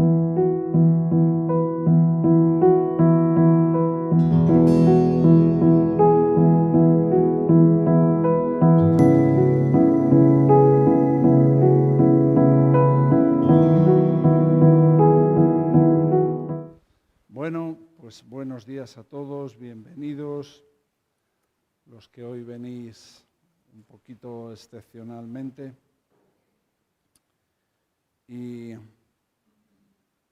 Bueno, pues buenos días a todos, bienvenidos, los que hoy venís un poquito excepcionalmente. Y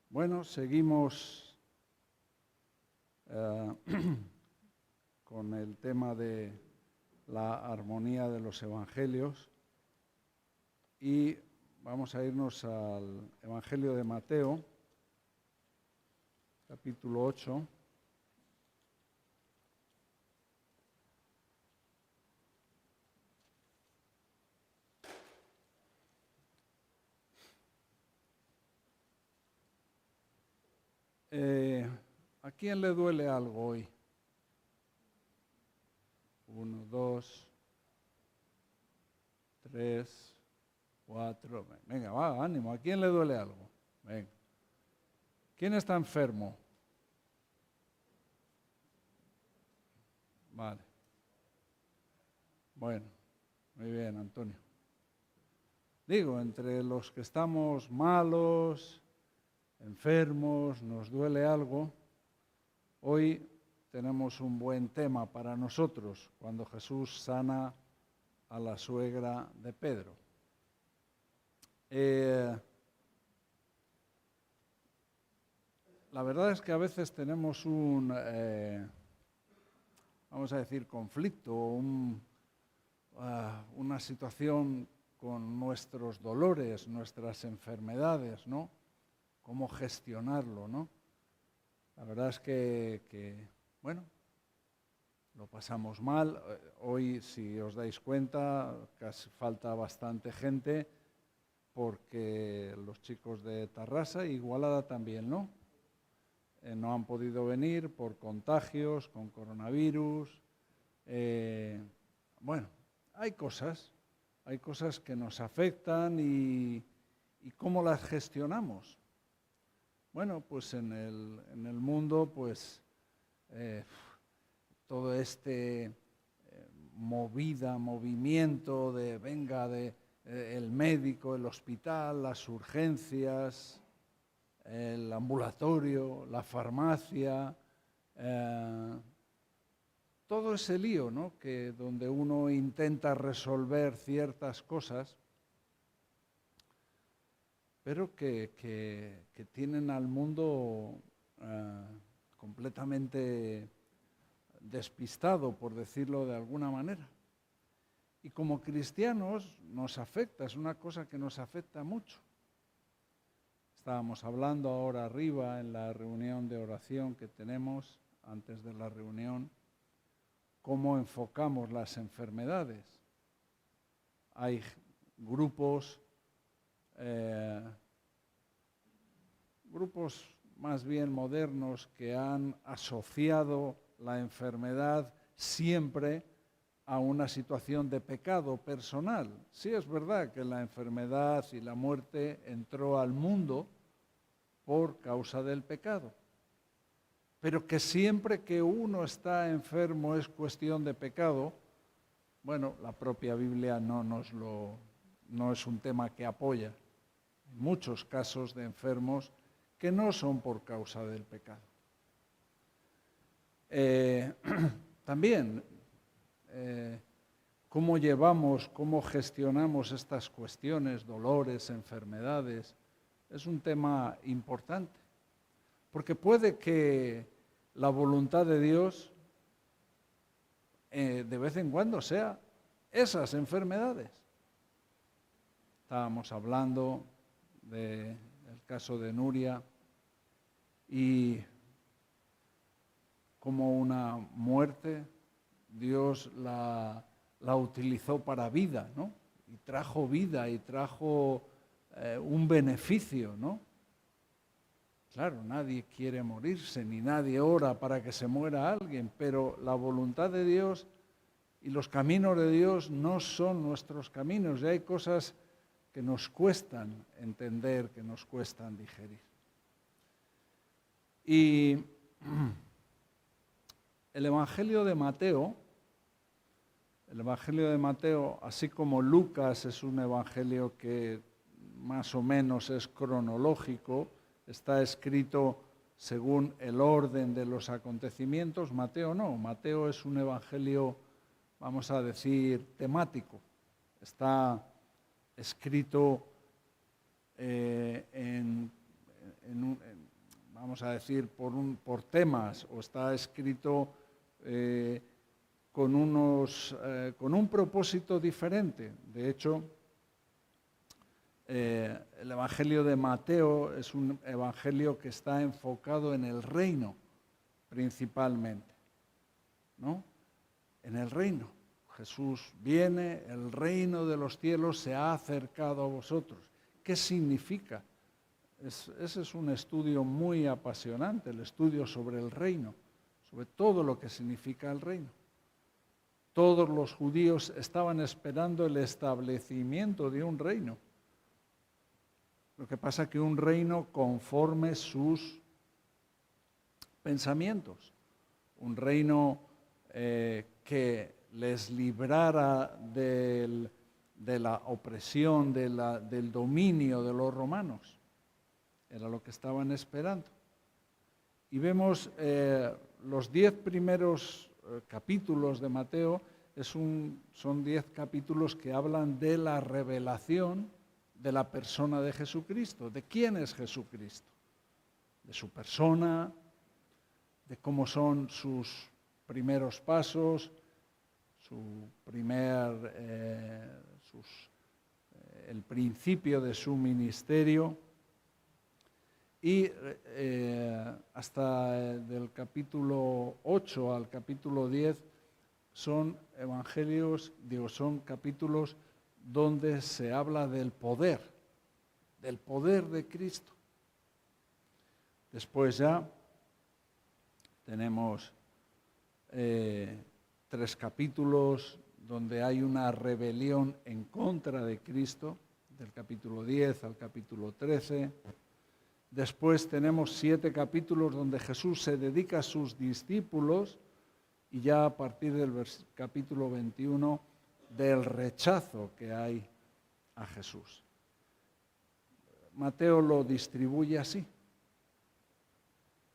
bueno, seguimos con el tema de la armonía de los evangelios y vamos a irnos al Evangelio de Mateo, capítulo 8. ¿A quién le duele algo hoy? 1, 2, 3, 4. Venga, va, ánimo. ¿A quién le duele algo? Venga. ¿Quién está enfermo? Vale. Bueno, muy bien, Antonio. Digo, entre los que estamos malos, enfermos, nos duele algo, hoy tenemos un buen tema para nosotros, cuando Jesús sana a la suegra de Pedro. La verdad es que a veces tenemos un, vamos a decir, conflicto, una situación con nuestros dolores, nuestras enfermedades, ¿no? Cómo gestionarlo, ¿no? La verdad es que bueno, lo pasamos mal. Hoy, si os dais cuenta, casi falta bastante gente porque los chicos de Tarrasa, Igualada también, ¿no? No han podido venir por contagios con coronavirus. Bueno, hay cosas que nos afectan y ¿cómo las gestionamos? Bueno, pues en el mundo, pues todo este movimiento de el médico, el hospital, las urgencias, el ambulatorio, la farmacia, todo ese lío, ¿no? Que donde uno intenta resolver ciertas cosas, pero que tienen al mundo completamente despistado, por decirlo de alguna manera. Y como cristianos nos afecta, es una cosa que nos afecta mucho. Estábamos hablando ahora arriba en la reunión de oración que tenemos antes de la reunión, cómo enfocamos las enfermedades. Hay grupos más bien modernos que han asociado la enfermedad siempre a una situación de pecado personal. Sí, es verdad que la enfermedad y la muerte entró al mundo por causa del pecado, pero que siempre que uno está enfermo es cuestión de pecado. Bueno, la propia Biblia no es un tema que apoya. Hay muchos casos de enfermos que no son por causa del pecado. También, cómo gestionamos estas cuestiones, dolores, enfermedades, es un tema importante, porque puede que la voluntad de Dios de vez en cuando sea esas enfermedades. Estábamos hablando del caso de Nuria y como una muerte, Dios la utilizó para vida, ¿no? Y trajo vida y trajo un beneficio, ¿no? Claro, nadie quiere morirse, ni nadie ora para que se muera alguien, pero la voluntad de Dios y los caminos de Dios no son nuestros caminos, y hay cosas que nos cuestan entender, que nos cuestan digerir. Y el Evangelio de Mateo, así como Lucas es un evangelio que más o menos es cronológico, está escrito según el orden de los acontecimientos. Mateo no, Mateo es un evangelio, vamos a decir, temático. Está escrito vamos a decir, por temas, o está escrito con un propósito diferente. De hecho, el Evangelio de Mateo es un evangelio que está enfocado en el reino, principalmente, ¿no? En el reino. Jesús viene, el reino de los cielos se ha acercado a vosotros. ¿Qué significa? Ese es un estudio muy apasionante, el estudio sobre el reino, sobre todo lo que significa el reino. Todos los judíos estaban esperando el establecimiento de un reino. Lo que pasa es que un reino conforme sus pensamientos, un reino que les librara de la opresión, del dominio de los romanos. Era lo que estaban esperando. Y vemos los 10 primeros capítulos de Mateo, son 10 capítulos que hablan de la revelación de la persona de Jesucristo. ¿De quién es Jesucristo? De su persona, de cómo son sus primeros pasos, el principio de su ministerio, y hasta del capítulo 8 al capítulo 10 son son capítulos donde se habla del poder de Cristo. Después ya tenemos 3 capítulos donde hay una rebelión en contra de Cristo, del capítulo 10 al capítulo 13. Después tenemos 7 capítulos donde Jesús se dedica a sus discípulos, y ya a partir del capítulo 21 del rechazo que hay a Jesús. Mateo lo distribuye así,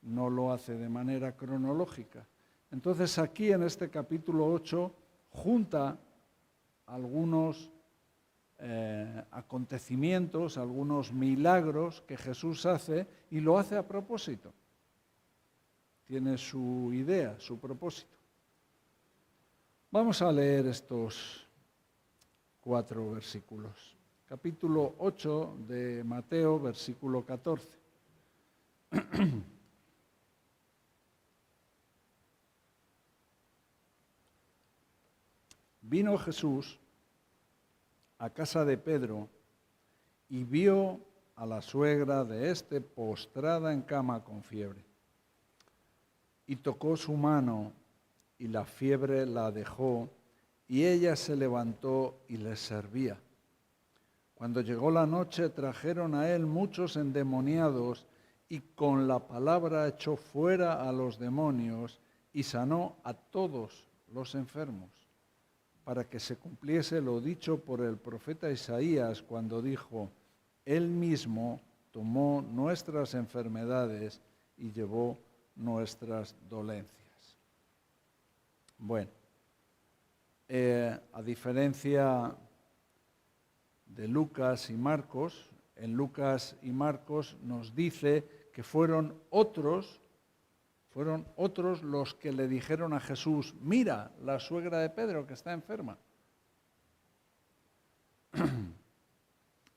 no lo hace de manera cronológica. Entonces aquí en este capítulo 8 junta algunos acontecimientos, algunos milagros que Jesús hace, y lo hace a propósito. Tiene su idea, su propósito. Vamos a leer estos 4 versículos. Capítulo 8 de Mateo, versículo 14. Vino Jesús a casa de Pedro y vio a la suegra de éste postrada en cama con fiebre. Y tocó su mano, y la fiebre la dejó, y ella se levantó y les servía. Cuando llegó la noche, trajeron a él muchos endemoniados, y con la palabra echó fuera a los demonios, y sanó a todos los enfermos, para que se cumpliese lo dicho por el profeta Isaías, cuando dijo: Él mismo tomó nuestras enfermedades y llevó nuestras dolencias. Bueno, a diferencia de Lucas y Marcos, en Lucas y Marcos nos dice que fueron otros los que le dijeron a Jesús: mira, la suegra de Pedro que está enferma.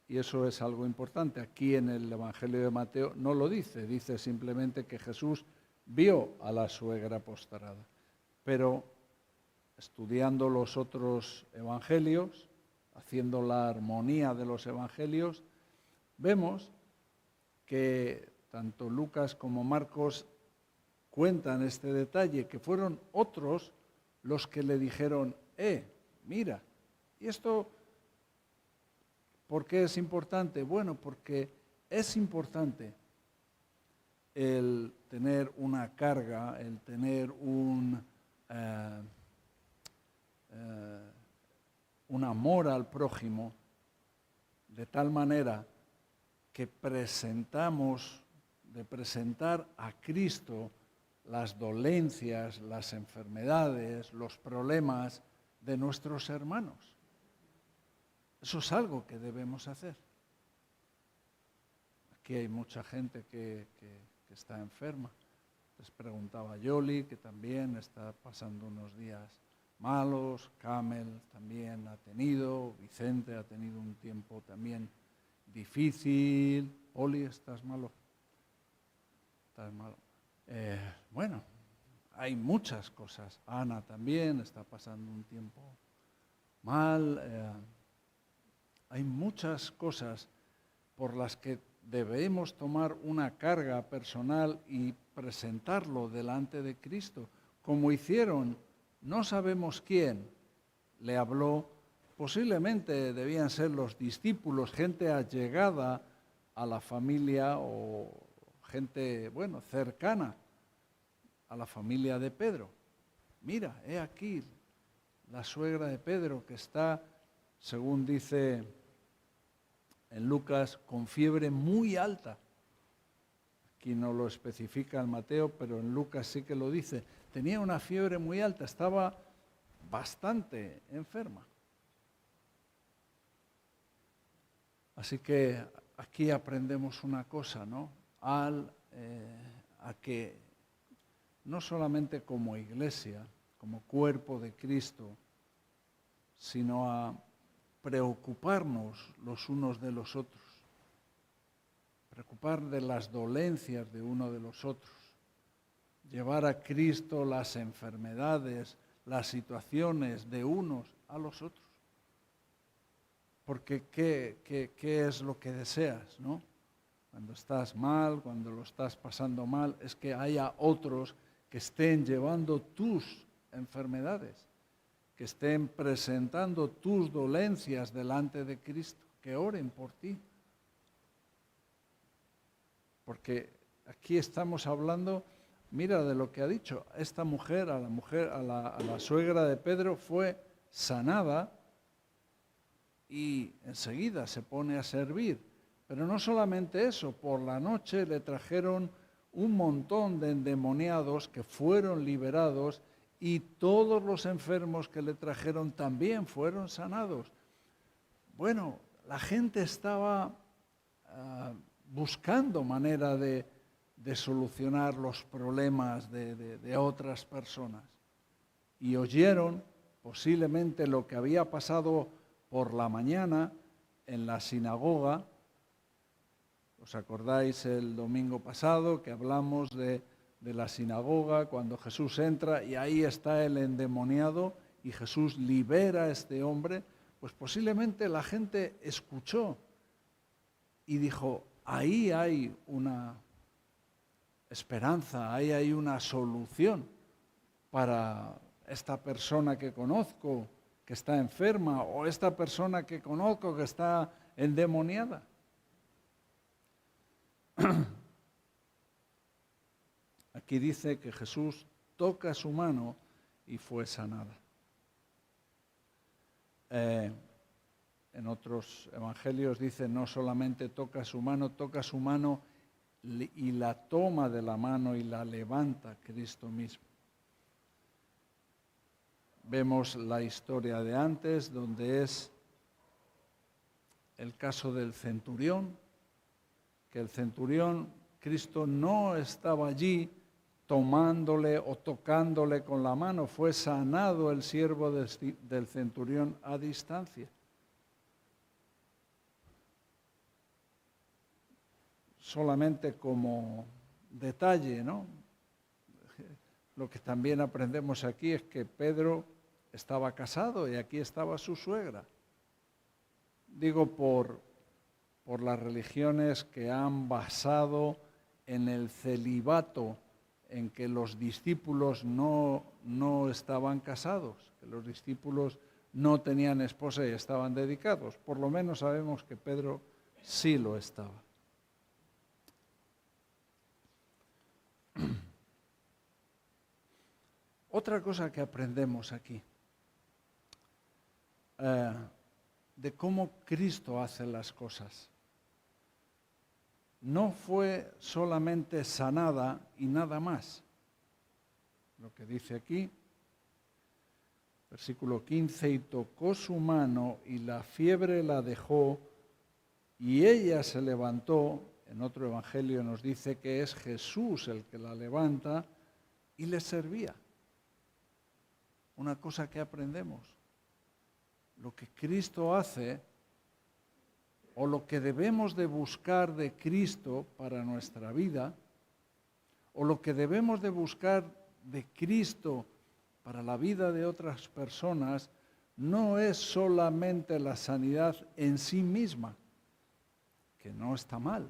Y eso es algo importante. Aquí en el Evangelio de Mateo no lo dice, dice simplemente que Jesús vio a la suegra postrada. Pero estudiando los otros evangelios, haciendo la armonía de los evangelios, vemos que tanto Lucas como Marcos cuentan este detalle, que fueron otros los que le dijeron: mira. ¿Y esto por qué es importante? Bueno, porque es importante el tener una carga, el tener un amor al prójimo, de tal manera que de presentar a Cristo las dolencias, las enfermedades, los problemas de nuestros hermanos. Eso es algo que debemos hacer. Aquí hay mucha gente que está enferma. Les preguntaba a Yoli, que también está pasando unos días malos. Camel también ha tenido. Vicente ha tenido un tiempo también difícil. Oli, ¿estás malo? ¿Estás malo? Bueno, hay muchas cosas. Ana también está pasando un tiempo mal. Hay muchas cosas por las que debemos tomar una carga personal y presentarlo delante de Cristo, como hicieron, no sabemos quién le habló, posiblemente debían ser los discípulos, gente allegada a la familia o gente, cercana a la familia de Pedro. Mira, he aquí la suegra de Pedro que está, según dice en Lucas, con fiebre muy alta. Aquí no lo especifica el Mateo, pero en Lucas sí que lo dice. Tenía una fiebre muy alta, estaba bastante enferma. Así que aquí aprendemos una cosa, ¿no? A que no solamente como iglesia, como cuerpo de Cristo, sino a preocuparnos los unos de los otros, preocupar de las dolencias de uno de los otros, llevar a Cristo las enfermedades, las situaciones de unos a los otros. Porque ¿qué es lo que deseas, no? Cuando estás mal, cuando lo estás pasando mal, es que haya otros que estén llevando tus enfermedades, que estén presentando tus dolencias delante de Cristo, que oren por ti. Porque aquí estamos hablando, mira de lo que ha dicho, esta mujer, a la suegra de Pedro fue sanada y enseguida se pone a servir. Pero no solamente eso, por la noche le trajeron un montón de endemoniados que fueron liberados y todos los enfermos que le trajeron también fueron sanados. Bueno, la gente estaba buscando manera de solucionar los problemas de otras personas. Y oyeron posiblemente lo que había pasado por la mañana en la sinagoga. ¿Os acordáis el domingo pasado que hablamos de la sinagoga, cuando Jesús entra y ahí está el endemoniado y Jesús libera a este hombre? Pues posiblemente la gente escuchó y dijo, ahí hay una esperanza, ahí hay una solución para esta persona que conozco que está enferma o esta persona que conozco que está endemoniada. Aquí dice que Jesús toca su mano y fue sanada. En otros evangelios dice no solamente toca su mano y la toma de la mano y la levanta Cristo mismo. Vemos la historia de antes, donde es el caso del centurión, que el centurión, Cristo no estaba allí tomándole o tocándole con la mano, fue sanado el siervo del centurión a distancia. Solamente como detalle, ¿no? Lo que también aprendemos aquí es que Pedro estaba casado y aquí estaba su suegra. Digo por las religiones que han basado en el celibato, en que los discípulos no estaban casados, que los discípulos no tenían esposa y estaban dedicados. Por lo menos sabemos que Pedro sí lo estaba. Otra cosa que aprendemos aquí, de cómo Cristo hace las cosas. No fue solamente sanada y nada más. Lo que dice aquí, versículo 15, y tocó su mano y la fiebre la dejó y ella se levantó. En otro evangelio nos dice que es Jesús el que la levanta y le servía. Una cosa que aprendemos, lo que Cristo hace o lo que debemos de buscar de Cristo para nuestra vida, o lo que debemos de buscar de Cristo para la vida de otras personas, no es solamente la sanidad en sí misma, que no está mal.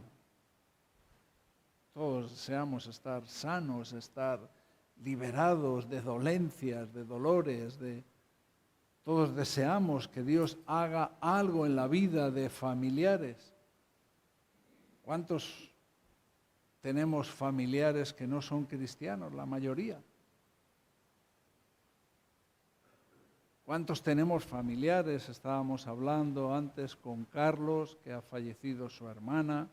Todos deseamos estar sanos, estar liberados de dolencias, de dolores, todos deseamos que Dios haga algo en la vida de familiares. ¿Cuántos tenemos familiares que no son cristianos? La mayoría. ¿Cuántos tenemos familiares? Estábamos hablando antes con Carlos, que ha fallecido su hermana.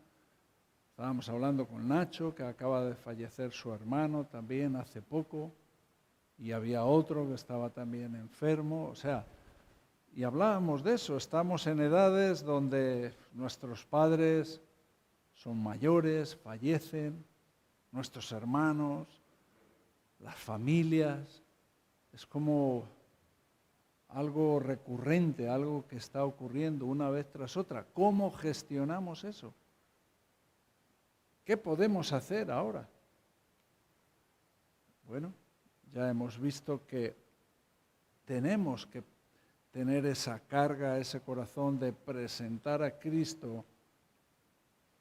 Estábamos hablando con Nacho, que acaba de fallecer su hermano también hace poco. Y había otro que estaba también enfermo, y hablábamos de eso. Estamos en edades donde nuestros padres son mayores, fallecen, nuestros hermanos, las familias. Es como algo recurrente, algo que está ocurriendo una vez tras otra. ¿Cómo gestionamos eso? ¿Qué podemos hacer ahora? Bueno, ya hemos visto que tenemos que tener esa carga, ese corazón de presentar a Cristo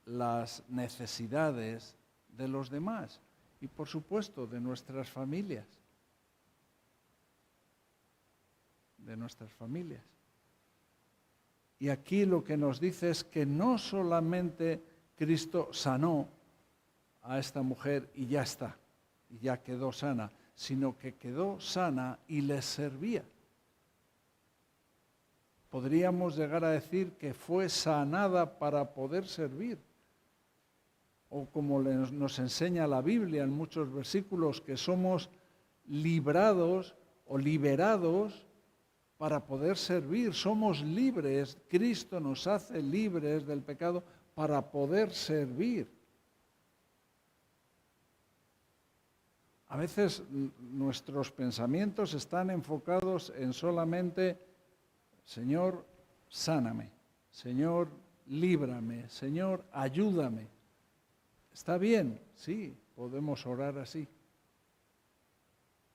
las necesidades de los demás y, por supuesto, de nuestras familias. Y aquí lo que nos dice es que no solamente Cristo sanó a esta mujer y ya está, y ya quedó sana, sino que quedó sana y les servía. Podríamos llegar a decir que fue sanada para poder servir. O como nos enseña la Biblia en muchos versículos, que somos librados o liberados para poder servir. Somos libres, Cristo nos hace libres del pecado para poder servir. A veces nuestros pensamientos están enfocados en solamente, Señor, sáname, Señor, líbrame, Señor, ayúdame. Está bien, sí, podemos orar así.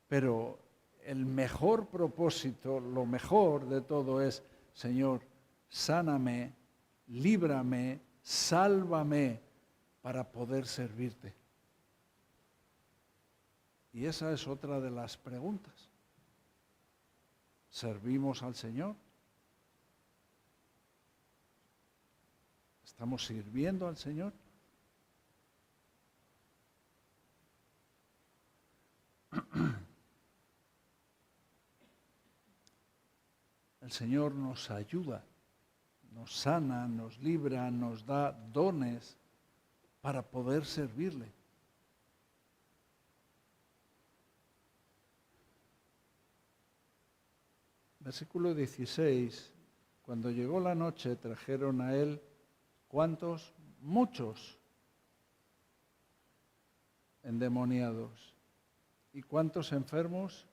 Pero el mejor propósito, lo mejor de todo es, Señor, sáname, líbrame, sálvame para poder servirte. Y esa es otra de las preguntas. ¿Servimos al Señor? ¿Estamos sirviendo al Señor? El Señor nos ayuda, nos sana, nos libra, nos da dones para poder servirle. Versículo 16, cuando llegó la noche trajeron a él, ¿cuántos? Muchos endemoniados. ¿Y cuántos enfermos?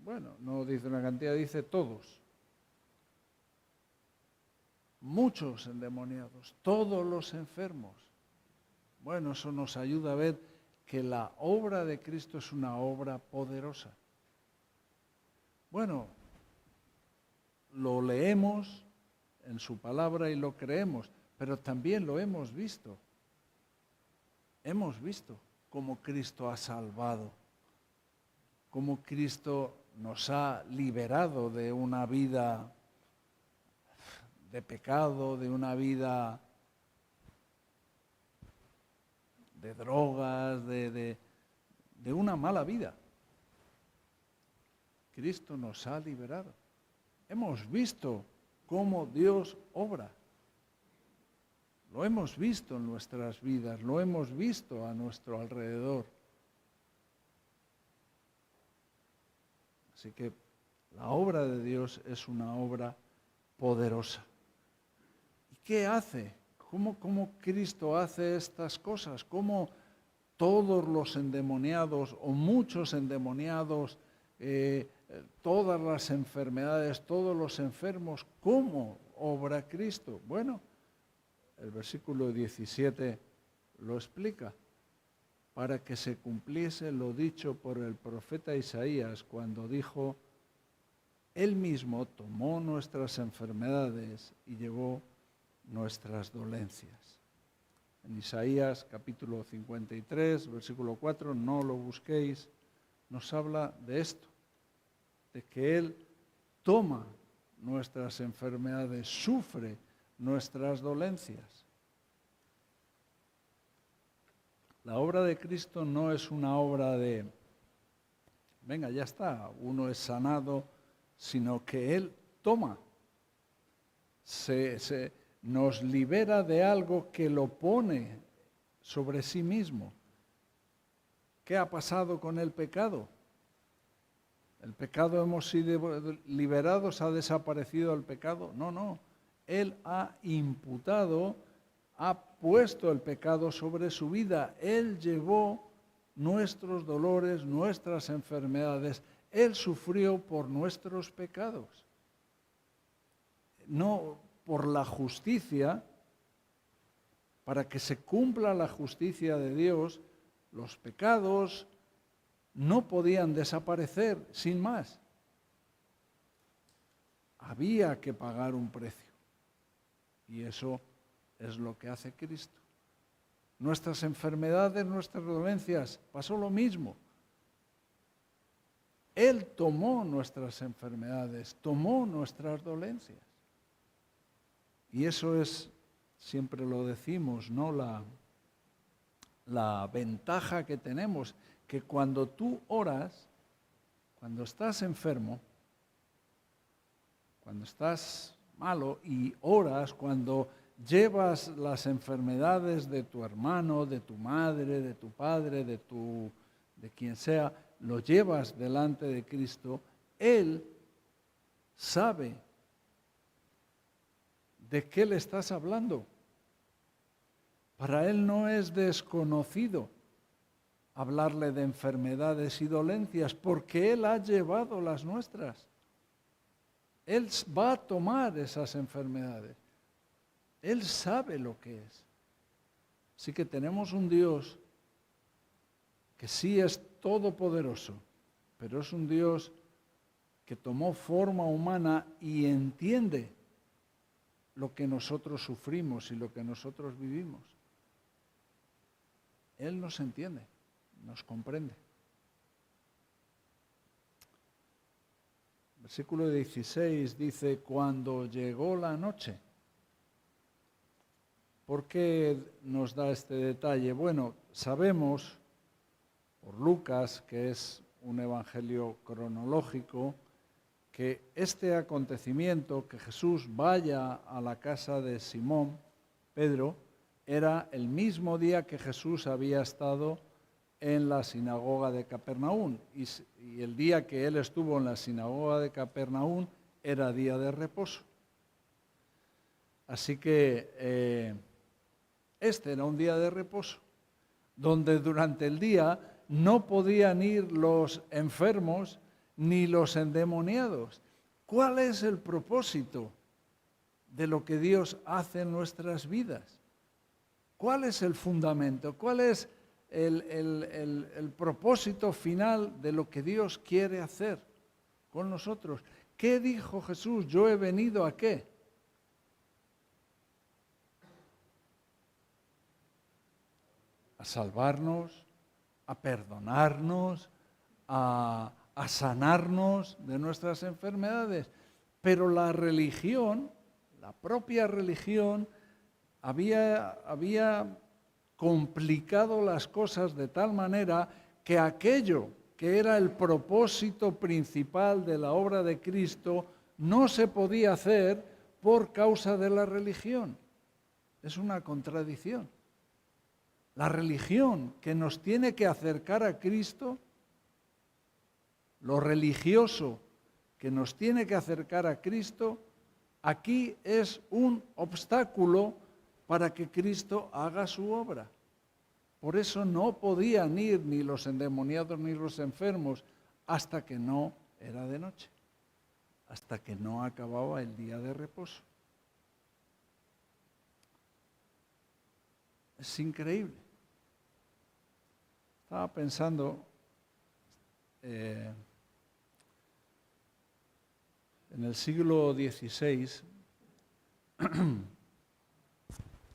Bueno, no dice una cantidad, dice todos. Muchos endemoniados, todos los enfermos. Bueno, eso nos ayuda a ver que la obra de Cristo es una obra poderosa. Bueno, lo leemos en su palabra y lo creemos, pero también lo hemos visto. Hemos visto cómo Cristo ha salvado, cómo Cristo nos ha liberado de una vida de pecado, de una vida de drogas, de una mala vida. Cristo nos ha liberado. Hemos visto cómo Dios obra. Lo hemos visto en nuestras vidas, lo hemos visto a nuestro alrededor. Así que la obra de Dios es una obra poderosa. ¿Y qué hace? ¿Cómo Cristo hace estas cosas? ¿Cómo todos los endemoniados o muchos endemoniados, todas las enfermedades, todos los enfermos, cómo obra Cristo? Bueno, el versículo 17 lo explica. Para que se cumpliese lo dicho por el profeta Isaías cuando dijo: Él mismo tomó nuestras enfermedades y llevó nuestras dolencias. En Isaías capítulo 53, versículo 4, no lo busquéis, nos habla de esto, de que Él toma nuestras enfermedades, sufre nuestras dolencias. La obra de Cristo no es una obra de, venga, ya está, uno es sanado, sino que Él toma, nos libera de algo que lo pone sobre sí mismo. ¿Qué ha pasado con el pecado? ¿El pecado hemos sido liberados? ¿Ha desaparecido el pecado? No. Él ha imputado, ha puesto el pecado sobre su vida. Él llevó nuestros dolores, nuestras enfermedades. Él sufrió por nuestros pecados. No por la justicia, para que se cumpla la justicia de Dios, los pecados no podían desaparecer sin más. Había que pagar un precio. Y eso es lo que hace Cristo. Nuestras enfermedades, nuestras dolencias, pasó lo mismo. Él tomó nuestras enfermedades, tomó nuestras dolencias. Y eso es, siempre lo decimos, ¿no? La ventaja que tenemos, que cuando tú oras, cuando estás enfermo, cuando estás malo y oras, cuando llevas las enfermedades de tu hermano, de tu madre, de tu padre, de quien sea, lo llevas delante de Cristo, Él sabe de qué le estás hablando. Para Él no es desconocido hablarle de enfermedades y dolencias, porque Él ha llevado las nuestras. Él va a tomar esas enfermedades. Él sabe lo que es. Así que tenemos un Dios que sí es todopoderoso, pero es un Dios que tomó forma humana y entiende lo que nosotros sufrimos y lo que nosotros vivimos. Él nos entiende, nos comprende. Versículo 16 dice: cuando llegó la noche. ¿Por qué nos da este detalle? Bueno, sabemos por Lucas, que es un evangelio cronológico, que este acontecimiento, que Jesús vaya a la casa de Simón, Pedro, era el mismo día que Jesús había estado en la sinagoga de Capernaum. Y el día que él estuvo en la sinagoga de Capernaum era día de reposo. Así que este era un día de reposo, donde durante el día no podían ir los enfermos ni los endemoniados. ¿Cuál es el propósito de lo que Dios hace en nuestras vidas? ¿Cuál es el fundamento? ¿Cuál es el propósito final de lo que Dios quiere hacer con nosotros? ¿Qué dijo Jesús? Yo he venido ¿a qué? A salvarnos, a perdonarnos, a sanarnos de nuestras enfermedades. Pero la religión, la propia religión, había complicado las cosas de tal manera que aquello que era el propósito principal de la obra de Cristo, no se podía hacer por causa de la religión. Es una contradicción. La religión que nos tiene que acercar a Cristo, lo religioso que nos tiene que acercar a Cristo, aquí es un obstáculo para que Cristo haga su obra. Por eso no podían ir ni los endemoniados ni los enfermos hasta que no era de noche, hasta que no acababa el día de reposo. Es increíble. Estaba pensando en el siglo XVI,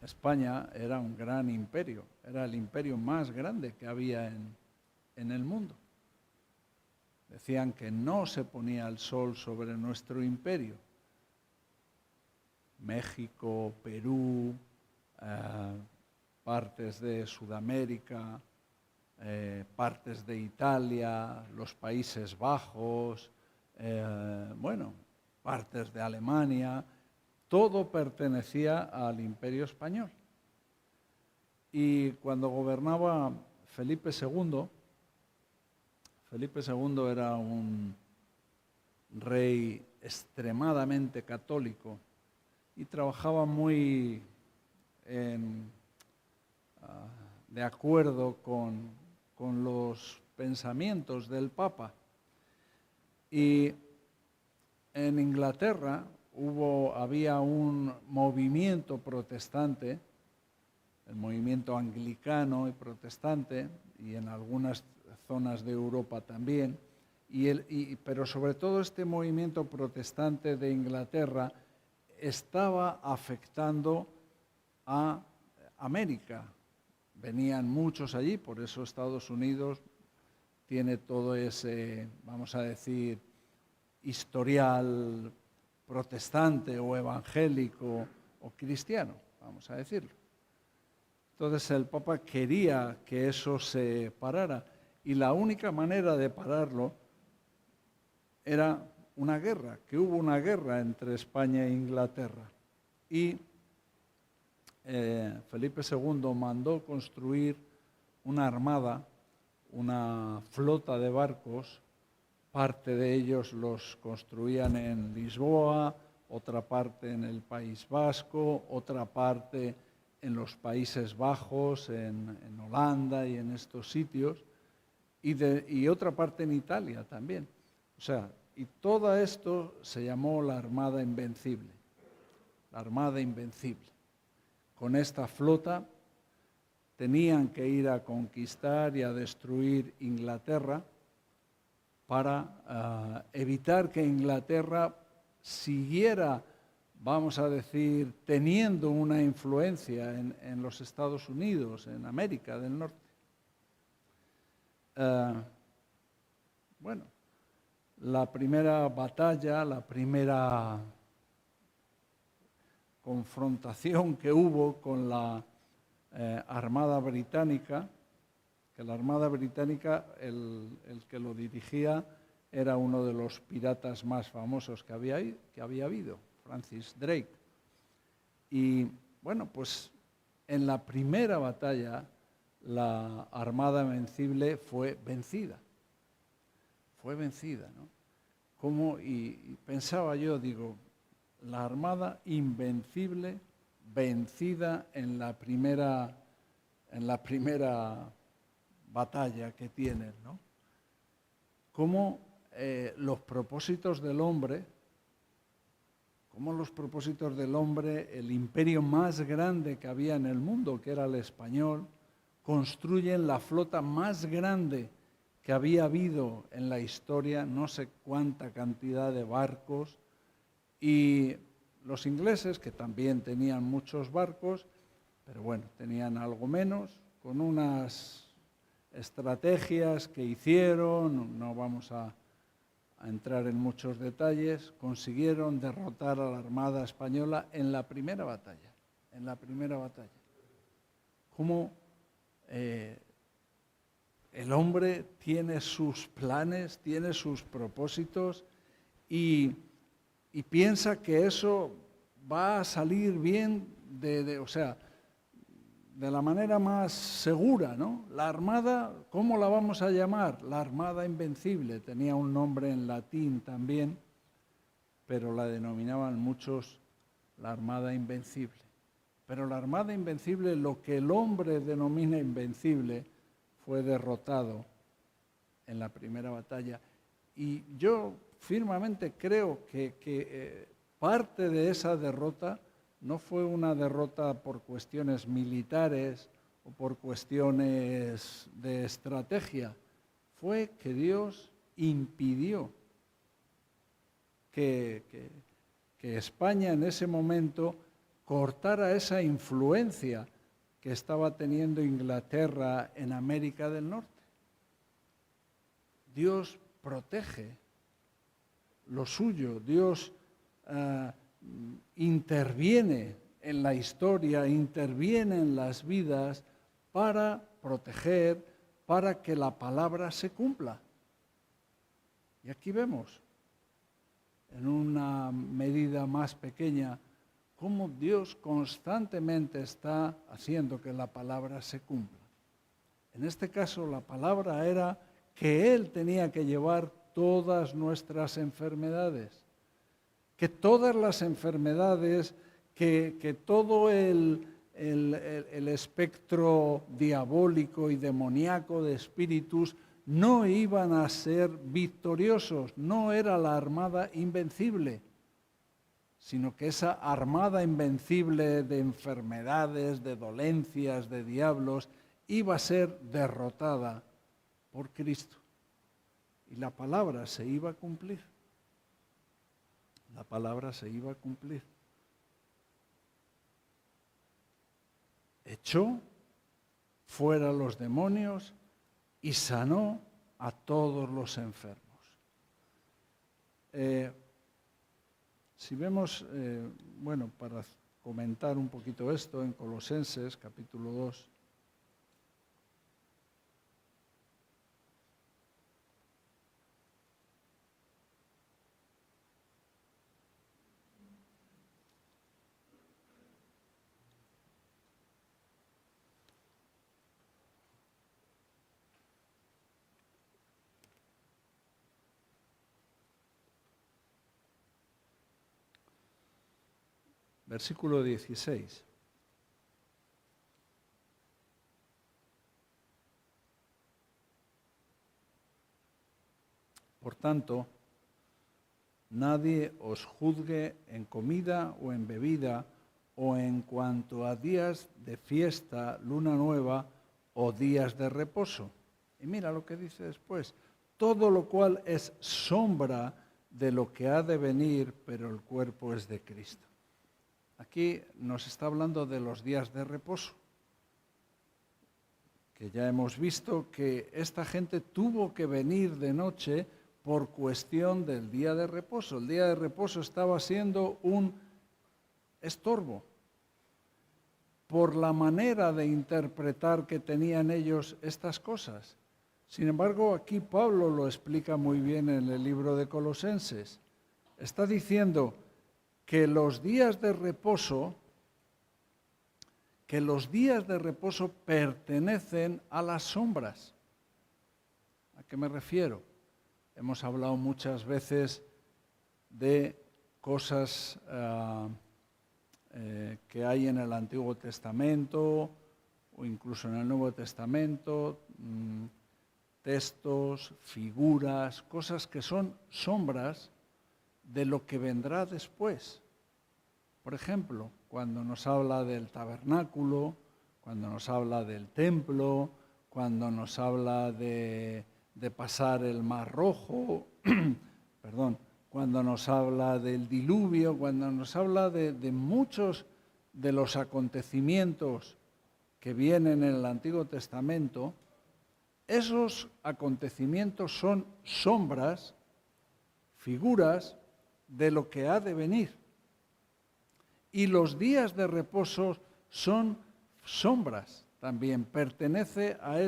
España era un gran imperio, era el imperio más grande que había en el mundo. Decían que no se ponía el sol sobre nuestro imperio. México, Perú, partes de Sudamérica, partes de Italia, los Países Bajos, partes de Alemania, todo pertenecía al Imperio Español. Y cuando gobernaba Felipe II era un rey extremadamente católico y trabajaba muy de acuerdo con los pensamientos del Papa. Y en Inglaterra había un movimiento protestante, el movimiento anglicano y protestante, y en algunas zonas de Europa también, pero sobre todo este movimiento protestante de Inglaterra estaba afectando a América. Venían muchos allí, por eso Estados Unidos tiene todo ese, vamos a decir, historial protestante o evangélico o cristiano, vamos a decirlo. Entonces el Papa quería que eso se parara y la única manera de pararlo era una guerra, que hubo una guerra entre España e Inglaterra. Y Felipe II mandó construir una armada, una flota de barcos. Parte de ellos los construían en Lisboa, otra parte en el País Vasco, otra parte en los Países Bajos, en Holanda y en estos sitios, y otra parte en Italia también. O sea, y todo esto se llamó la Armada Invencible. La Armada Invencible. Con esta flota tenían que ir a conquistar y a destruir Inglaterra, para evitar que Inglaterra siguiera, vamos a decir, teniendo una influencia en los Estados Unidos, en América del Norte. La primera batalla, la primera confrontación que hubo con la Armada Británica, que la Armada Británica, el que lo dirigía, era uno de los piratas más famosos que había habido, Francis Drake. Y bueno, pues en la primera batalla la Armada Invencible fue vencida. Fue vencida, ¿no? Y pensaba yo, digo, la Armada Invencible vencida en la primera batalla que tienen, ¿no? Cómo los propósitos del hombre, el imperio más grande que había en el mundo, que era el español, construyen la flota más grande que había habido en la historia, no sé cuánta cantidad de barcos, y los ingleses, que también tenían muchos barcos, pero bueno, tenían algo menos, con unas estrategias que hicieron, no vamos a entrar en muchos detalles, consiguieron derrotar a la Armada Española en la primera batalla. Como el hombre tiene sus planes, tiene sus propósitos y piensa que eso va a salir bien, o sea, de la manera más segura, ¿no? La armada, ¿cómo la vamos a llamar? La Armada Invencible. Tenía un nombre en latín también, pero la denominaban muchos la Armada Invencible. Pero la Armada Invencible, lo que el hombre denomina invencible, fue derrotado en la primera batalla. Y yo firmemente creo que parte de esa derrota no fue una derrota por cuestiones militares o por cuestiones de estrategia, fue que Dios impidió que España en ese momento cortara esa influencia que estaba teniendo Inglaterra en América del Norte. Dios protege lo suyo, Dios interviene en la historia, interviene en las vidas para proteger, para que la palabra se cumpla. Y aquí vemos, en una medida más pequeña, cómo Dios constantemente está haciendo que la palabra se cumpla. En este caso, la palabra era que Él tenía que llevar todas nuestras enfermedades, que todas las enfermedades, que todo el espectro diabólico y demoníaco de espíritus no iban a ser victoriosos, no era la armada invencible, sino que esa armada invencible de enfermedades, de dolencias, de diablos, iba a ser derrotada por Cristo. Y la palabra se iba a cumplir. La palabra se iba a cumplir. Echó fuera los demonios y sanó a todos los enfermos. Si vemos, para comentar un poquito esto, en Colosenses capítulo 2, versículo 16. Por tanto, nadie os juzgue en comida o en bebida, o en cuanto a días de fiesta, luna nueva o días de reposo. Y mira lo que dice después. Todo lo cual es sombra de lo que ha de venir, pero el cuerpo es de Cristo. Aquí nos está hablando de los días de reposo, que ya hemos visto que esta gente tuvo que venir de noche por cuestión del día de reposo. El día de reposo estaba siendo un estorbo por la manera de interpretar que tenían ellos estas cosas. Sin embargo, aquí Pablo lo explica muy bien en el libro de Colosenses. Está diciendo que los días de reposo pertenecen a las sombras. ¿A qué me refiero? Hemos hablado muchas veces de cosas que hay en el Antiguo Testamento o incluso en el Nuevo Testamento, textos, figuras, cosas que son sombras de lo que vendrá después. Por ejemplo, cuando nos habla del tabernáculo, cuando nos habla del templo, cuando nos habla de pasar el Mar Rojo, cuando nos habla del diluvio, cuando nos habla de muchos de los acontecimientos que vienen en el Antiguo Testamento, esos acontecimientos son sombras, figuras de lo que ha de venir. Y los días de reposo son sombras también, pertenece a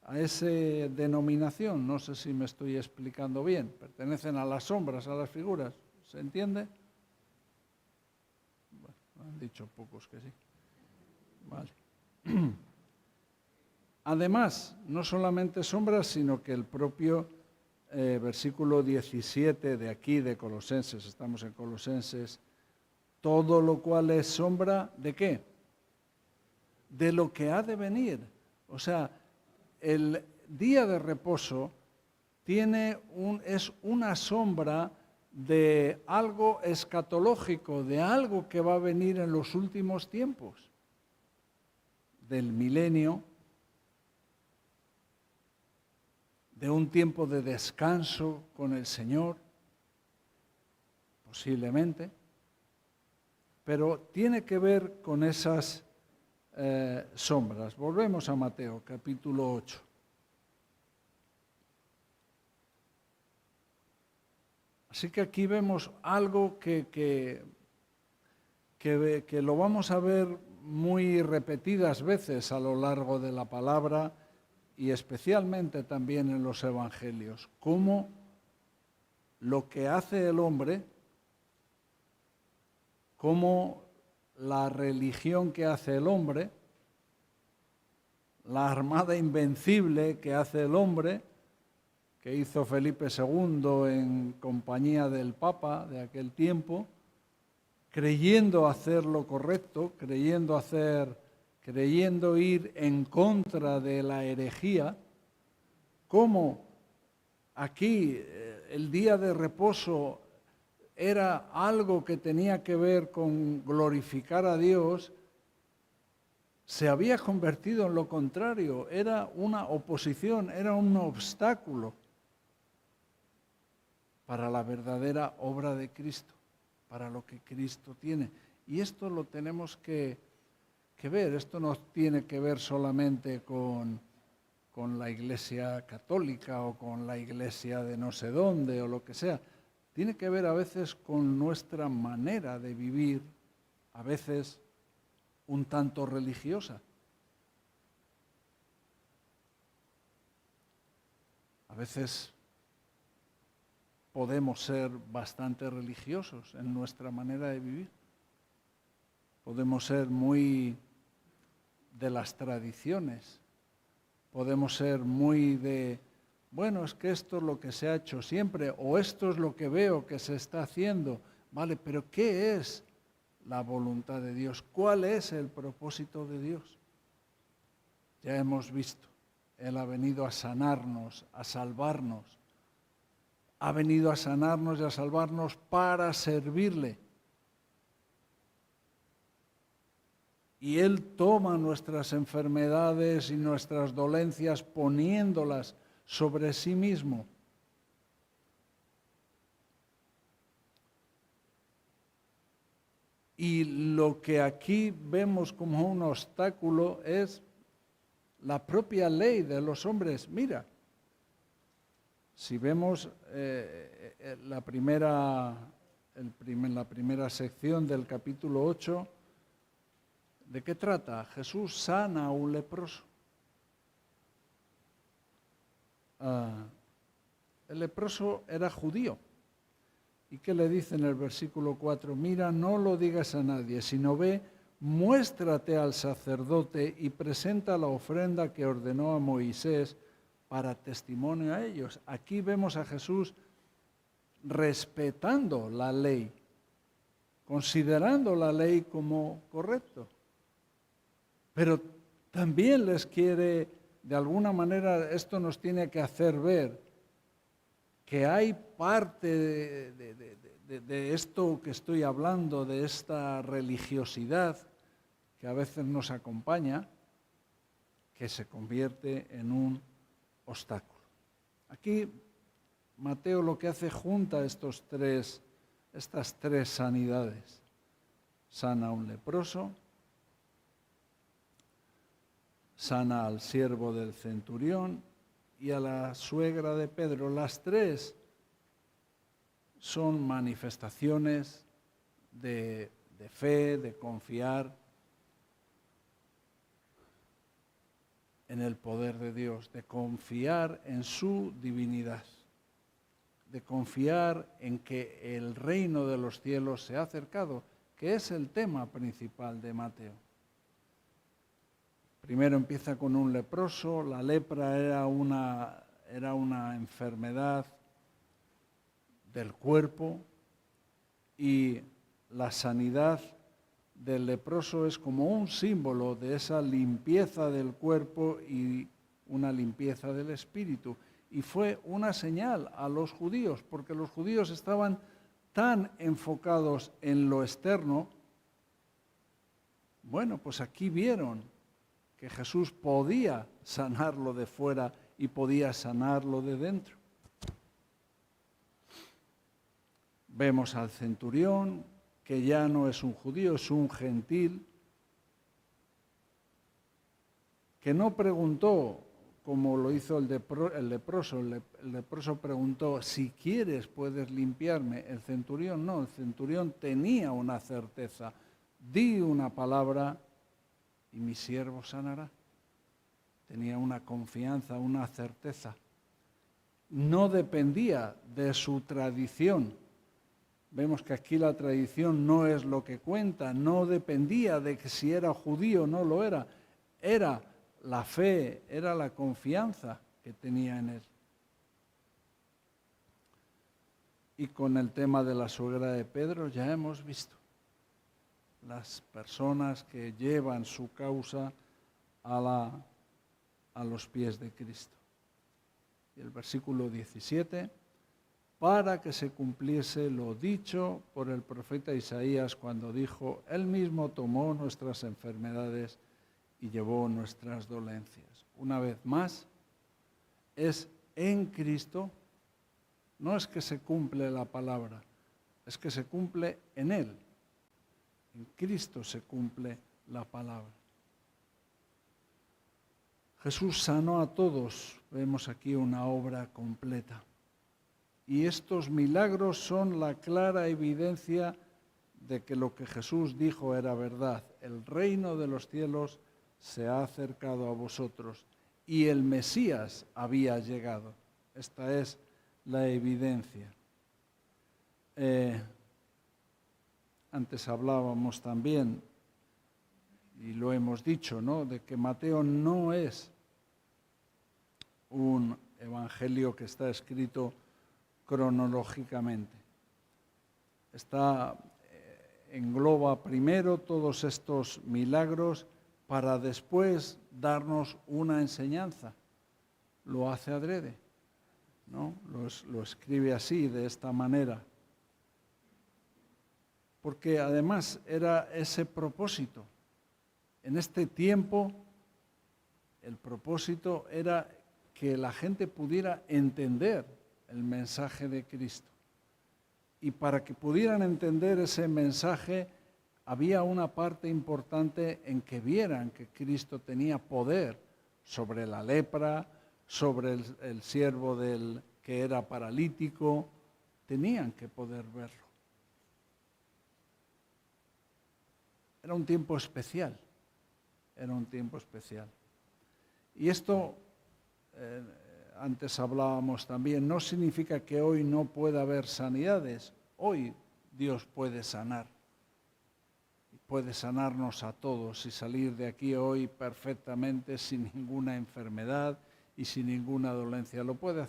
a esa denominación. No sé si me estoy explicando bien. Pertenecen a las sombras, a las figuras. ¿Se entiende? Bueno, han dicho pocos que sí. Vale. Además, no solamente sombras, sino que el propio versículo 17 de aquí, de Colosenses, estamos en Colosenses, todo lo cual es sombra, ¿de qué? De lo que ha de venir. O sea, el día de reposo es una sombra de algo escatológico, de algo que va a venir en los últimos tiempos, del milenio, de un tiempo de descanso con el Señor, posiblemente, pero tiene que ver con esas sombras. Volvemos a Mateo, capítulo 8. Así que aquí vemos algo que lo vamos a ver muy repetidas veces a lo largo de la palabra y especialmente también en los evangelios, cómo lo que hace el hombre, cómo la religión que hace el hombre, la armada invencible que hace el hombre, que hizo Felipe II en compañía del Papa de aquel tiempo, creyendo hacer lo correcto, creyendo ir en contra de la herejía, como aquí el día de reposo era algo que tenía que ver con glorificar a Dios, se había convertido en lo contrario, era una oposición, era un obstáculo para la verdadera obra de Cristo, para lo que Cristo tiene. Y esto lo tenemos que ver, esto no tiene que ver solamente con la Iglesia católica o con la Iglesia de no sé dónde o lo que sea, tiene que ver a veces con nuestra manera de vivir, a veces un tanto religiosa. A veces podemos ser bastante religiosos en nuestra manera de vivir. Podemos ser muy de las tradiciones. Podemos ser muy de, bueno, es que esto es lo que se ha hecho siempre, o esto es lo que veo que se está haciendo. Vale, pero ¿qué es la voluntad de Dios? ¿Cuál es el propósito de Dios? Ya hemos visto, Él ha venido a sanarnos, a salvarnos. Ha venido a sanarnos y a salvarnos para servirle. Y Él toma nuestras enfermedades y nuestras dolencias poniéndolas sobre sí mismo. Y lo que aquí vemos como un obstáculo es la propia ley de los hombres. Mira, si vemos la primera sección del capítulo 8, ¿de qué trata? Jesús sana a un leproso. El leproso era judío. ¿Y qué le dice en el versículo 4? Mira, no lo digas a nadie, sino ve, muéstrate al sacerdote y presenta la ofrenda que ordenó a Moisés para testimonio a ellos. Aquí vemos a Jesús respetando la ley, considerando la ley como correcto. Pero también les quiere, de alguna manera, esto nos tiene que hacer ver que hay parte de esto que estoy hablando, de esta religiosidad que a veces nos acompaña, que se convierte en un obstáculo. Aquí Mateo lo que hace junta estas tres sanidades. Sana a un leproso, sana al siervo del centurión y a la suegra de Pedro. Las tres son manifestaciones de fe, de confiar en el poder de Dios, de confiar en su divinidad, de confiar en que el reino de los cielos se ha acercado, que es el tema principal de Mateo. Primero empieza con un leproso. La lepra era una enfermedad del cuerpo y la sanidad del leproso es como un símbolo de esa limpieza del cuerpo y una limpieza del espíritu. Y fue una señal a los judíos, porque los judíos estaban tan enfocados en lo externo. Bueno, pues aquí vieron que Jesús podía sanarlo de fuera y podía sanarlo de dentro. Vemos al centurión, que ya no es un judío, es un gentil, que no preguntó como lo hizo el leproso. El leproso preguntó, si quieres puedes limpiarme. El centurión no, el centurión tenía una certeza. Di una palabra y mi siervo sanará. Tenía una confianza, una certeza. No dependía de su tradición. Vemos que aquí la tradición no es lo que cuenta, no dependía de que si era judío o no lo era. Era la fe, era la confianza que tenía en él. Y con el tema de la suegra de Pedro ya hemos visto las personas que llevan su causa a los pies de Cristo. Y el versículo 17, para que se cumpliese lo dicho por el profeta Isaías cuando dijo, Él mismo tomó nuestras enfermedades y llevó nuestras dolencias. Una vez más, es en Cristo, no es que se cumple la palabra, es que se cumple en Él. En Cristo se cumple la palabra. Jesús sanó a todos, vemos aquí una obra completa. Y estos milagros son la clara evidencia de que lo que Jesús dijo era verdad. El reino de los cielos se ha acercado a vosotros y el Mesías había llegado. Esta es la evidencia. Antes hablábamos también, y lo hemos dicho, ¿no?, de que Mateo no es un evangelio que está escrito cronológicamente. Engloba primero todos estos milagros para después darnos una enseñanza. Lo hace adrede, ¿no? Lo escribe así, de esta manera. Porque además era ese propósito. En este tiempo, el propósito era que la gente pudiera entender el mensaje de Cristo. Y para que pudieran entender ese mensaje, había una parte importante en que vieran que Cristo tenía poder sobre la lepra, sobre el siervo que era paralítico. Tenían que poder verlo. Era un tiempo especial. Era un tiempo especial. Y esto, antes hablábamos también, no significa que hoy no pueda haber sanidades. Hoy Dios puede sanar. Puede sanarnos a todos y salir de aquí hoy perfectamente sin ninguna enfermedad y sin ninguna dolencia. Lo puede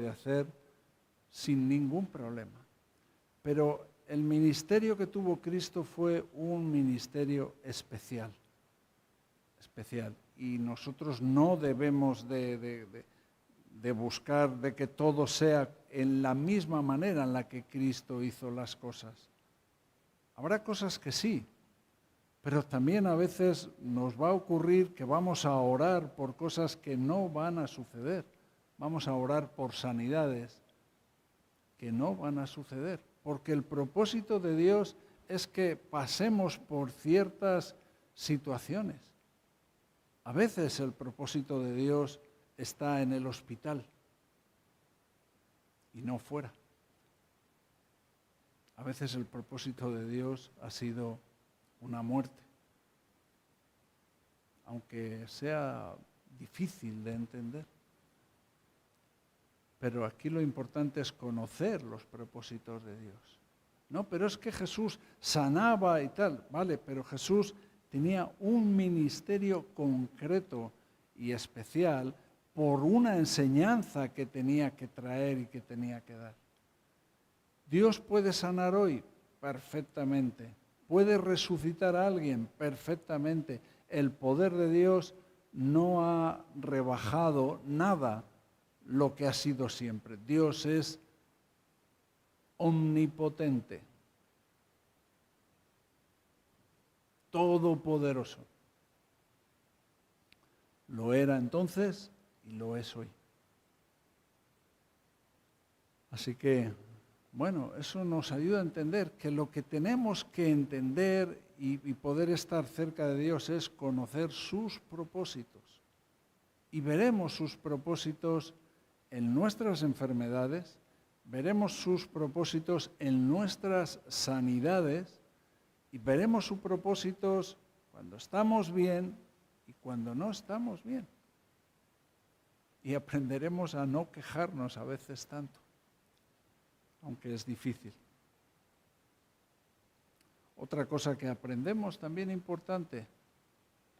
hacer sin ningún problema. Pero el ministerio que tuvo Cristo fue un ministerio especial. Y nosotros no debemos de buscar de que todo sea en la misma manera en la que Cristo hizo las cosas. Habrá cosas que sí, pero también a veces nos va a ocurrir que vamos a orar por cosas que no van a suceder. Vamos a orar por sanidades que no van a suceder, porque el propósito de Dios es que pasemos por ciertas situaciones. A veces el propósito de Dios está en el hospital y no fuera. A veces el propósito de Dios ha sido una muerte, aunque sea difícil de entender. Pero aquí lo importante es conocer los propósitos de Dios. No, pero es que Jesús sanaba y tal, vale, pero Jesús tenía un ministerio concreto y especial por una enseñanza que tenía que traer y que tenía que dar. ¿Dios puede sanar hoy? Perfectamente. ¿Puede resucitar a alguien? Perfectamente. El poder de Dios no ha rebajado nada lo que ha sido siempre. Dios es omnipotente, todopoderoso. Lo era entonces y lo es hoy. Así que, bueno, eso nos ayuda a entender que lo que tenemos que entender y poder estar cerca de Dios es conocer sus propósitos. Y veremos sus propósitos en nuestras enfermedades, veremos sus propósitos en nuestras sanidades y veremos sus propósitos cuando estamos bien y cuando no estamos bien. Y aprenderemos a no quejarnos a veces tanto, aunque es difícil. Otra cosa que aprendemos también importante,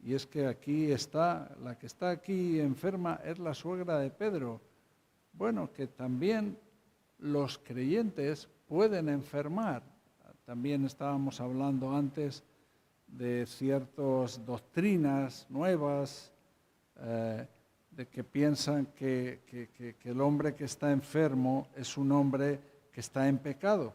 y es que aquí está, la que está aquí enferma es la suegra de Pedro. Bueno, que también los creyentes pueden enfermar. También estábamos hablando antes de ciertas doctrinas nuevas, de que piensan que el hombre que está enfermo es un hombre que está en pecado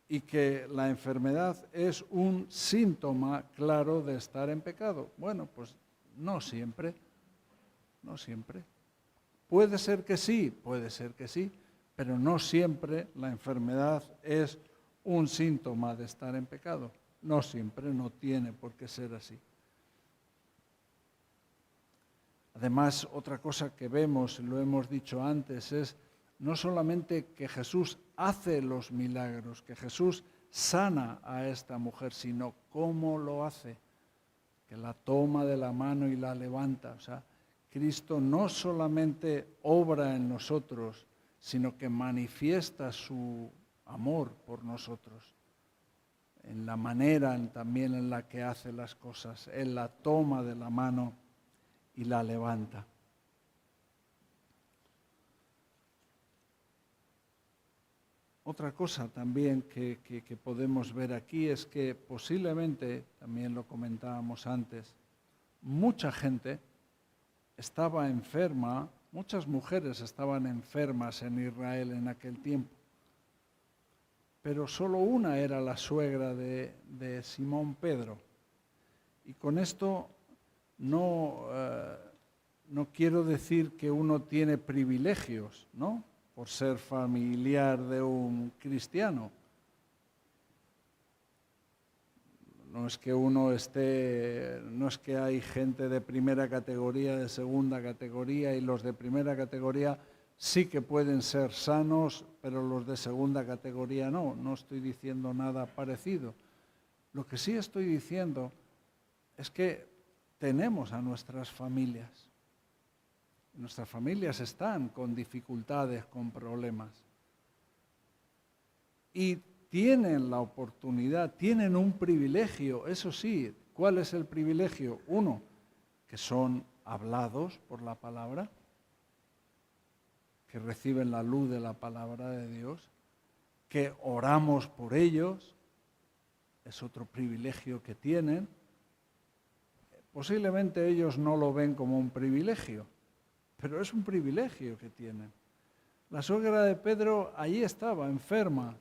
y que la enfermedad es un síntoma claro de estar en pecado. Bueno, pues no siempre, no siempre. Puede ser que sí, pero no siempre la enfermedad es un síntoma de estar en pecado. No siempre, no tiene por qué ser así. Además, otra cosa que vemos, lo hemos dicho antes, es no solamente que Jesús hace los milagros, que Jesús sana a esta mujer, sino cómo lo hace, que la toma de la mano y la levanta. O sea, Cristo no solamente obra en nosotros, sino que manifiesta su amor por nosotros, en la manera también en la que hace las cosas. Él la toma de la mano y la levanta. Otra cosa también que podemos ver aquí es que posiblemente, también lo comentábamos antes, mucha gente estaba enferma, muchas mujeres estaban enfermas en Israel en aquel tiempo, pero solo una era la suegra de Simón Pedro. Y con esto no quiero decir que uno tiene privilegios, ¿no?, por ser familiar de un cristiano. No es que no es que hay gente de primera categoría, de segunda categoría, y los de primera categoría sí que pueden ser sanos, pero los de segunda categoría no. No estoy diciendo nada parecido. Lo que sí estoy diciendo es que tenemos a nuestras familias. Nuestras familias están con dificultades, con problemas. Y tienen la oportunidad, tienen un privilegio, eso sí. ¿Cuál es el privilegio? Uno, que son hablados por la palabra, que reciben la luz de la palabra de Dios, que oramos por ellos, es otro privilegio que tienen. Posiblemente ellos no lo ven como un privilegio, pero es un privilegio que tienen. La suegra de Pedro allí estaba, enferma.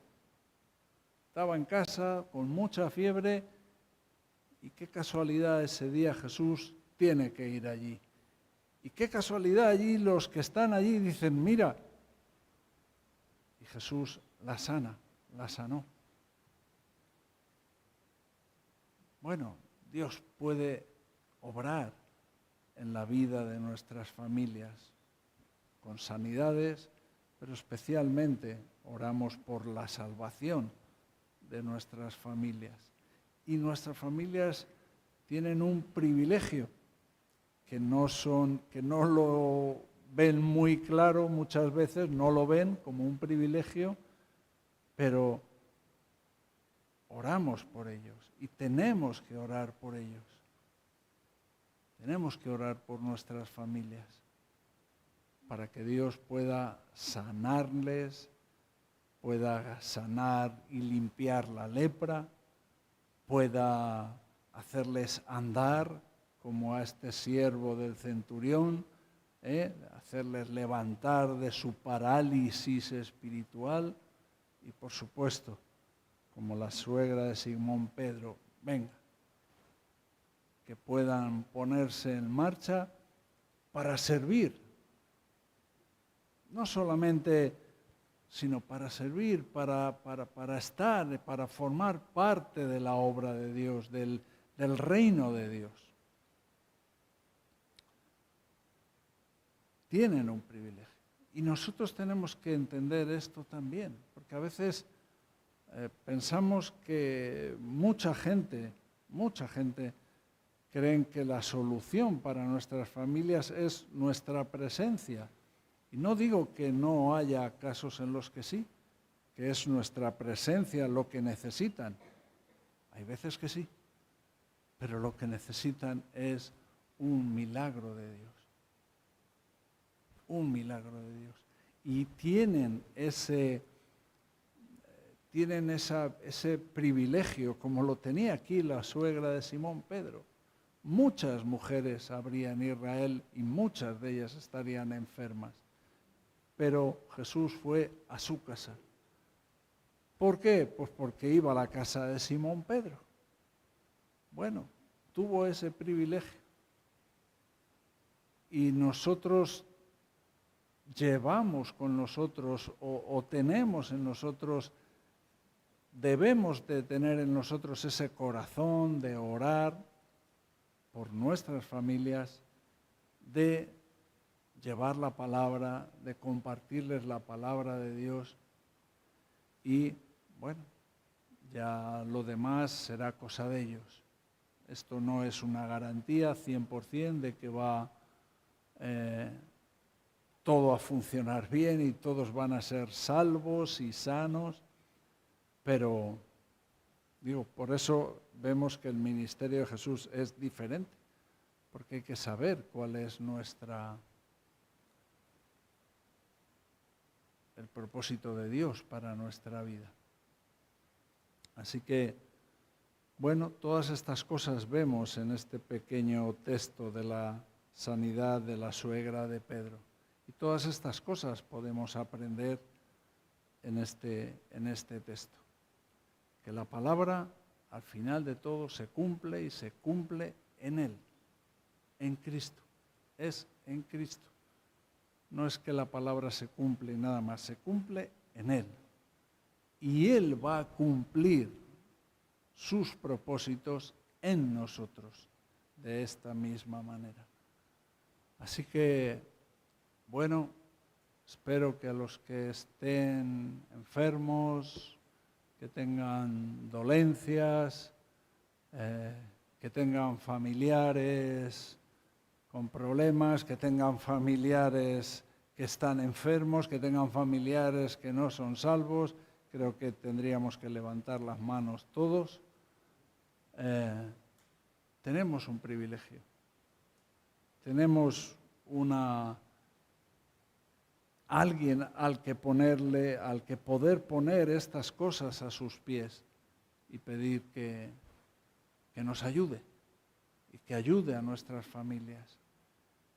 Estaba en casa con mucha fiebre y qué casualidad ese día Jesús tiene que ir allí. Y qué casualidad allí los que están allí dicen, mira, y Jesús la sana, la sanó. Bueno, Dios puede obrar en la vida de nuestras familias con sanidades, pero especialmente oramos por la salvación de nuestras familias. Y nuestras familias tienen un privilegio, que no lo ven muy claro muchas veces, no lo ven como un privilegio, pero oramos por ellos y tenemos que orar por ellos. Tenemos que orar por nuestras familias para que Dios pueda sanarles, pueda sanar y limpiar la lepra, pueda hacerles andar como a este siervo del centurión, hacerles levantar de su parálisis espiritual y, por supuesto, como la suegra de Simón Pedro, venga, que puedan ponerse en marcha para servir, no solamente, sino para servir, para estar, para formar parte de la obra de Dios, del reino de Dios. Tienen un privilegio. Y nosotros tenemos que entender esto también, porque a veces pensamos que mucha gente creen que la solución para nuestras familias es nuestra presencia. Y no digo que no haya casos en los que sí, que es nuestra presencia lo que necesitan. Hay veces que sí, pero lo que necesitan es un milagro de Dios. Un milagro de Dios. Y tienen ese privilegio, como lo tenía aquí la suegra de Simón Pedro. Muchas mujeres habría en Israel y muchas de ellas estarían enfermas. Pero Jesús fue a su casa. ¿Por qué? Pues porque iba a la casa de Simón Pedro. Bueno, tuvo ese privilegio. Y nosotros llevamos con nosotros o tenemos en nosotros, debemos de tener en nosotros ese corazón de orar por nuestras familias, de llevar la palabra, de compartirles la palabra de Dios y, bueno, ya lo demás será cosa de ellos. Esto no es una garantía 100% de que va todo a funcionar bien y todos van a ser salvos y sanos, pero por eso vemos que el ministerio de Jesús es diferente, porque hay que saber cuál es el propósito de Dios para nuestra vida. Así que, bueno, todas estas cosas vemos en este pequeño texto de la sanidad de la suegra de Pedro. Y todas estas cosas podemos aprender en este texto. Que la palabra, al final de todo, se cumple y se cumple en Él, en Cristo. Es en Cristo. No es que la palabra se cumple y nada más, se cumple en Él. Y Él va a cumplir sus propósitos en nosotros de esta misma manera. Así que, bueno, espero que a los que estén enfermos, que tengan dolencias, que tengan familiares con problemas, que tengan familiares que están enfermos, que tengan familiares que no son salvos, creo que tendríamos que levantar las manos todos. Tenemos un privilegio. Tenemos alguien al que poder poner estas cosas a sus pies y pedir que nos ayude y que ayude a nuestras familias,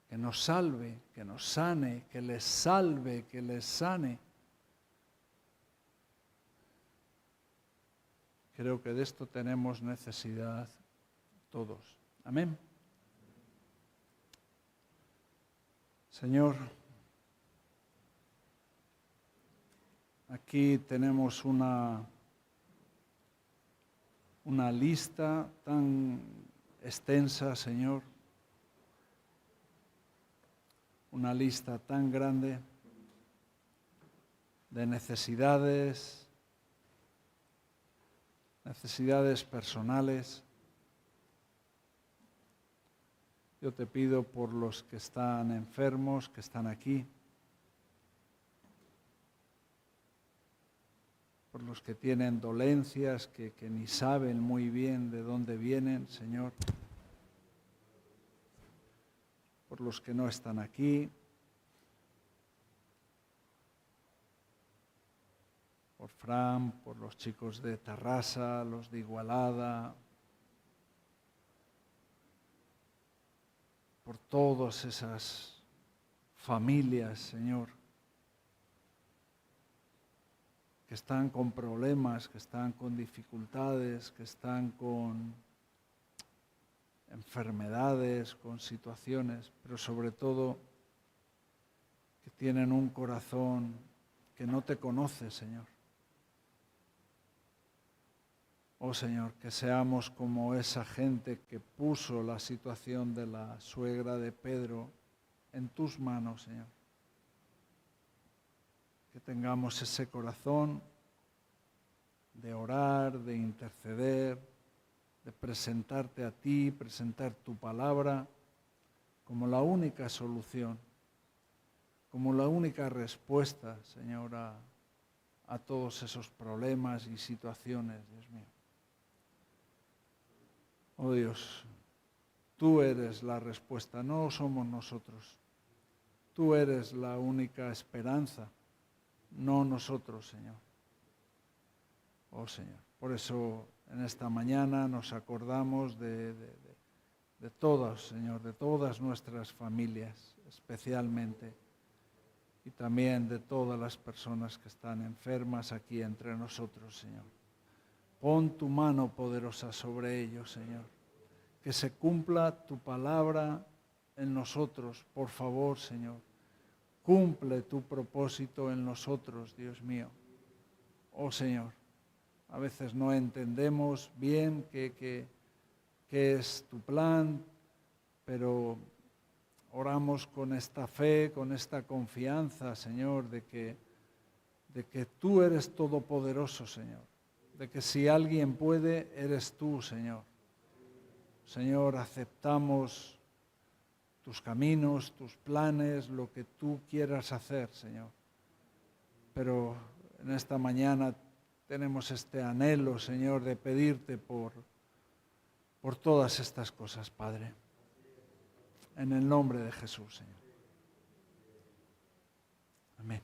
que nos salve, que nos sane, que les salve, que les sane. Creo que de esto tenemos necesidad todos. Amén. Señor, aquí tenemos una lista tan extensa, Señor, una lista tan grande de necesidades personales, Yo te pido por los que están enfermos, que están aquí, por los que tienen dolencias, que ni saben muy bien de dónde vienen, Señor, por los que no están aquí, por Fran, por los chicos de Tarrasa, los de Igualada, por todas esas familias, Señor, que están con problemas, que están con dificultades, que están con enfermedades, con situaciones, pero sobre todo que tienen un corazón que no te conoce, Señor. Oh Señor, que seamos como esa gente que puso la situación de la suegra de Pedro en tus manos, Señor. Que tengamos ese corazón de orar, de interceder, de presentarte a ti, presentar tu palabra como la única solución, como la única respuesta, Señor, a todos esos problemas y situaciones, Dios mío. Oh Dios, tú eres la respuesta, no somos nosotros. Tú eres la única esperanza, no nosotros, Señor. Oh Señor, por eso en esta mañana nos acordamos de todas, Señor, de todas nuestras familias, especialmente, y también de todas las personas que están enfermas aquí entre nosotros, Señor. Pon tu mano poderosa sobre ellos, Señor. Que se cumpla tu palabra en nosotros, por favor, Señor. Cumple tu propósito en nosotros, Dios mío. Oh, Señor, a veces no entendemos bien qué es tu plan, pero oramos con esta fe, con esta confianza, Señor, de que tú eres todopoderoso, Señor. De que si alguien puede, eres tú, Señor. Señor, aceptamos tus caminos, tus planes, lo que tú quieras hacer, Señor. Pero en esta mañana tenemos este anhelo, Señor, de pedirte por todas estas cosas, Padre. En el nombre de Jesús, Señor. Amén.